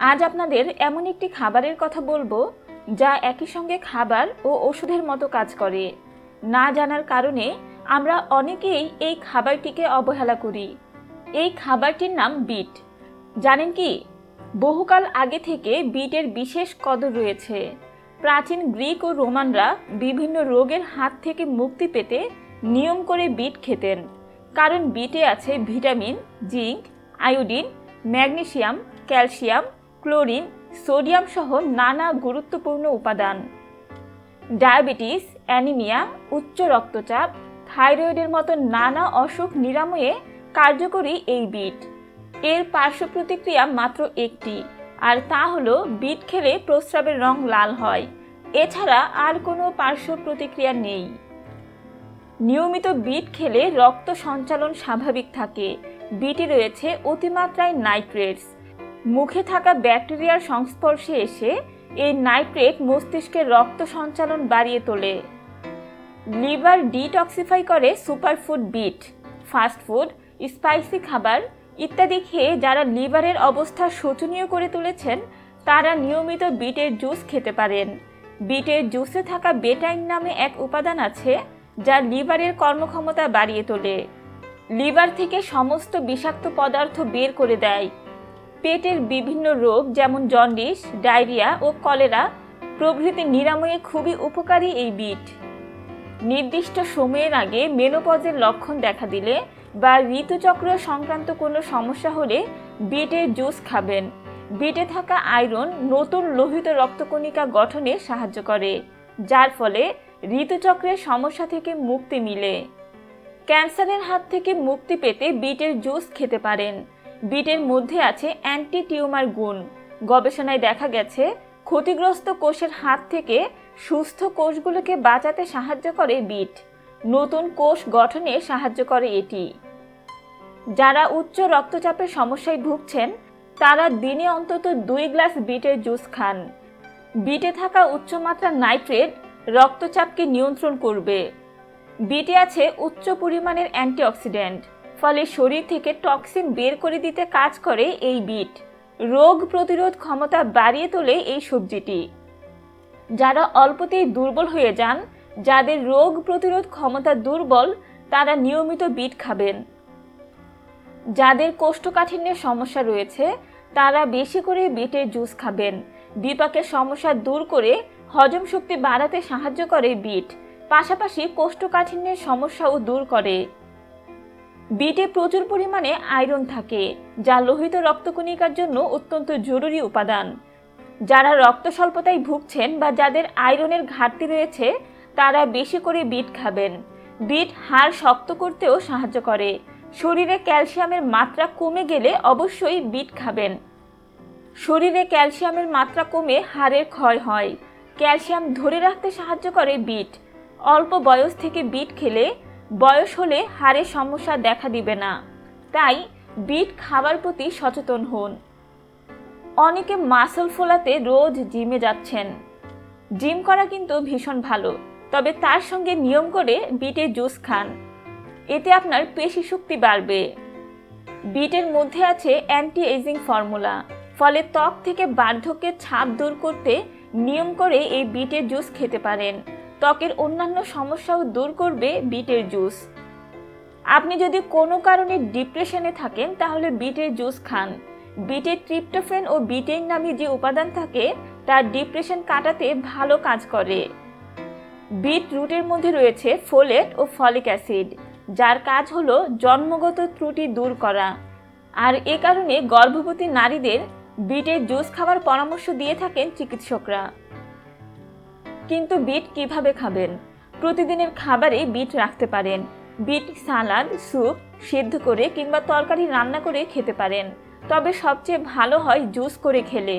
আজ আপনাদের এমন একটি খাবারের কথা বলবো যা একই সঙ্গে খাবার ও ওষুধের মতো কাজ করে। না জানার কারণে আমরা অনেকেই এই খাবারটিকে অবহেলা করি। এই খাবারটির নাম বিট। জানেন কি, বহুকাল আগে থেকে বিটের বিশেষ কদর রয়েছে। প্রাচীন গ্রিক ও রোমানরা বিভিন্ন রোগের হাত থেকে মুক্তি পেতে নিয়ম করে বিট খেতেন, কারণ বিটে আছে vitamin, zinc, iodine, magnesium, calcium, chlorine, sodium সহ নানা গুরুত্বপূর্ণ উপাদান। ডায়াবেটিস, অ্যানিমিয়া, উচ্চ রক্তচাপ, থাইরয়েডের মতো নানা অসুখ নিরাময়ে কার্যকরী এই বিট। এর পার্শ্ব প্রতিক্রিয়া মাত্র একটি, আর তা হলো বিট খেলে প্রস্রাবের রং লাল হয়। এছাড়া আর কোনো পার্শ্ব প্রতিক্রিয়া নেই। নিয়মিত বিট খেলে রক্ত সঞ্চালন স্বাভাবিক থাকে। বিটে রয়েছে অতিমাত্রায় নাইট্রেটস। মুখে থাকা ব্যাকটেরিয়ার সংস্পর্শে এসে এই নাইট্রেট মস্তিষ্কের রক্ত সঞ্চালন বাড়িয়ে তোলে। লিভার ডিটক্সিফাই করে সুপারফুড বিট। ফাস্টফুড, স্পাইসি খাবার ইত্যাদি খেয়ে যারা লিভারের অবস্থা শোচনীয় করে তুলেছেন তারা নিয়মিত বিটের জুস খেতে পারেন। বিটের জুসে থাকা বেটাইন নামে এক উপাদান আছে যা লিভারের কর্মক্ষমতা বাড়িয়ে তোলে। লিভার থেকে সমস্ত বিষাক্ত পদার্থ বের করে দেয়। পেটের বিভিন্ন রোগ যেমন জন্ডিস, ডায়রিয়া ও কলেরা প্রভৃতি নিরাময়ে খুবই উপকারী এই বিট। নির্দিষ্ট সময়ের আগে মেনোপজের লক্ষণ দেখা দিলে বা ঋতুচক্র সংক্রান্ত কোনো সমস্যা হলে বিটের জুস খাবেন। বিটে থাকা আয়রন নতুন লোহিত রক্তকণিকা গঠনে সাহায্য করে, যার ফলে ঋতুচক্রের সমস্যা থেকে মুক্তি মিলে। ক্যান্সারের হাত থেকে মুক্তি পেতে বিটের জুস খেতে পারেন। বিটের মধ্যে আছে অ্যান্টি টিউমার গুণ। গবেষণায় দেখা গেছে ক্ষতিগ্রস্ত কোষের হাত থেকে সুস্থ কোষগুলোকে বাঁচাতে সাহায্য করে বিট। নতুন কোষ গঠনে সাহায্য করে এটি। যারা উচ্চ রক্তচাপের সমস্যায় ভুগছেন তারা দিনে অন্তত 2 গ্লাস বিটের জুস খান। বিটে থাকা উচ্চমাত্রা নাইট্রেট রক্তচাপকে নিয়ন্ত্রণ করবে। বিটে আছে উচ্চ পরিমাণের অ্যান্টিঅক্সিডেন্ট, ফলে শরীর থেকে টক্সিন বের করে দিতে কাজ করে এই বিট। রোগ প্রতিরোধ ক্ষমতা বাড়িয়ে তোলে এই সবজিটি। যারা অল্পতেই দুর্বল হয়ে যান, যাদের রোগ প্রতিরোধ ক্ষমতা দুর্বল, তারা নিয়মিত বিট খাবেন। যাদের কোষ্ঠকাঠিন্যের সমস্যা রয়েছে তারা বেশি করে বিটের জুস খাবেন। বিপাকের সমস্যা দূর করে হজম শক্তি বাড়াতে সাহায্য করে বিট, পাশাপাশি কোষ্ঠকাঠিন্যের সমস্যাও দূর করে। বিটে প্রচুর পরিমাণে আয়রন থাকে, যা লোহিত রক্তকণিকার জন্য অত্যন্ত জরুরি উপাদান। যারা রক্ত স্বল্পতায় ভুগছেন বা যাদের আয়রনের ঘাটতি রয়েছে তারা বেশি করে বিট খাবেন। বিট হাড় শক্ত করতেও সাহায্য করে। শরীরে ক্যালসিয়ামের মাত্রা কমে গেলে অবশ্যই বিট খাবেন। শরীরে ক্যালসিয়ামের মাত্রা কমে হাড়ের ক্ষয় হয়। ক্যালসিয়াম ধরে রাখতে সাহায্য করে বিট। অল্প বয়স থেকে বিট খেলে বয়স হলে হাড়ের সমস্যা দেখা দিবে না। তাই বিট খাবার প্রতি সচেতন হন। অনেকে মাসল ফোলাতে রোজ জিমে যাচ্ছেন। জিম করা কিন্তু ভীষণ ভালো, তবে তার সঙ্গে নিয়ম করে বিটের জুস খান। এতে আপনার পেশি শক্তি বাড়বে। বিটের মধ্যে আছে অ্যান্টি এজিং ফর্মুলা, ফলে ত্বক থেকে বার্ধক্যের ছাপ দূর করতে নিয়ম করে এই বিটের জুস খেতে পারেন। ত্বকের অন্যান্য সমস্যাও দূর করবে বিটের জুস। আপনি যদি কোনো কারণে ডিপ্রেশনে থাকেন তাহলে বিটের জুস খান। বিটে ট্রিপ্টোফ্যান ও বিটেইন নামে যে উপাদান থাকে তা ডিপ্রেশন কাটাতে ভালো কাজ করে। বিট রুটের মধ্যে রয়েছে ফোলেট ও ফলিক অ্যাসিড, যার কাজ হলো জন্মগত ত্রুটি দূর করা। আর এ কারণে গর্ভবতী নারীদের বিটের জুস খাওয়ার পরামর্শ দিয়ে থাকেন চিকিৎসকরা। কিন্তু বিট কিভাবে খাবেন? প্রতিদিনের খাবারে বিট রাখতে পারেন। বিট সালাদ, স্যুপ, সিদ্ধ করে কিংবা তরকারি রান্না করে খেতে পারেন। তবে সবচেয়ে ভালো হয় জুস করে খেলে।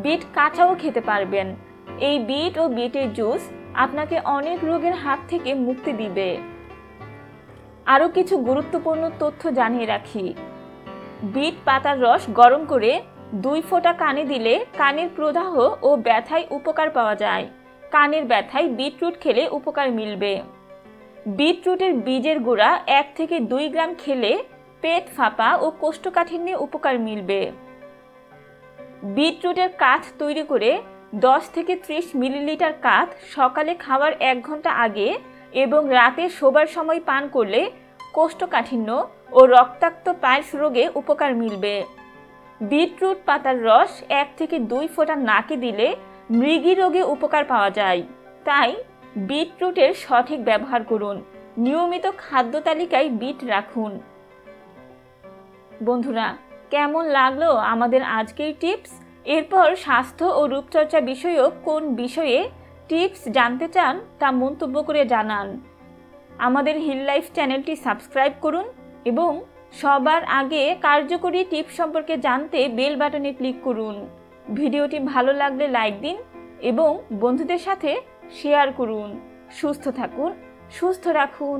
বিট কাঁচাও খেতে পারবেন। এই বিট ও বিটের জুস আপনাকে অনেক রোগের হাত থেকে মুক্তি দিবে। আরও কিছু গুরুত্বপূর্ণ তথ্য জানিয়ে রাখি। বিট পাতার রস গরম করে 2 ফোঁটা কানে দিলে কানের প্রদাহ ও ব্যথায় উপকার পাওয়া যায়। কানের ব্যথায় বিটরুট খেলে উপকার মিলবে। বিটরুটের বীজের গুঁড়া 1 থেকে 2 গ্রাম খেলে পেট ফাঁপা ও কোষ্ঠকাঠিন্যে উপকার মিলবে। বিটরুটের কাথ তৈরি করে 10 থেকে 30 মিলিলিটার কাথ সকালে খাওয়ার 1 ঘন্টা আগে এবং রাতে শোবার সময় পান করলে কোষ্ঠকাঠিন্য ও রক্তাক্ত পাইলস রোগে উপকার মিলবে। বিটরুট পাতার রস 1 থেকে 2 ফোঁটা নাকে দিলে মৃগী রোগে উপকার পাওয়া যায়। তাই বিটরুটের সঠিক ব্যবহার করুন। নিয়মিত খাদ্য তালিকায় বিট রাখুন। বন্ধুরা, কেমন লাগলো আমাদের আজকের টিপস? এরপর স্বাস্থ্য ও রূপচর্চা বিষয়ক কোন বিষয়ে টিপস জানতে চান তা মন্তব্য করে জানান। আমাদের হিল লাইফ চ্যানেলটি সাবস্ক্রাইব করুন এবং সবার আগে কার্যকরী টিপস সম্পর্কে জানতে বেল বাটনে ক্লিক করুন। ভিডিওটি ভালো লাগলে লাইক দিন এবং বন্ধুদের সাথে শেয়ার করুন। সুস্থ থাকুন, সুস্থ রাখুন।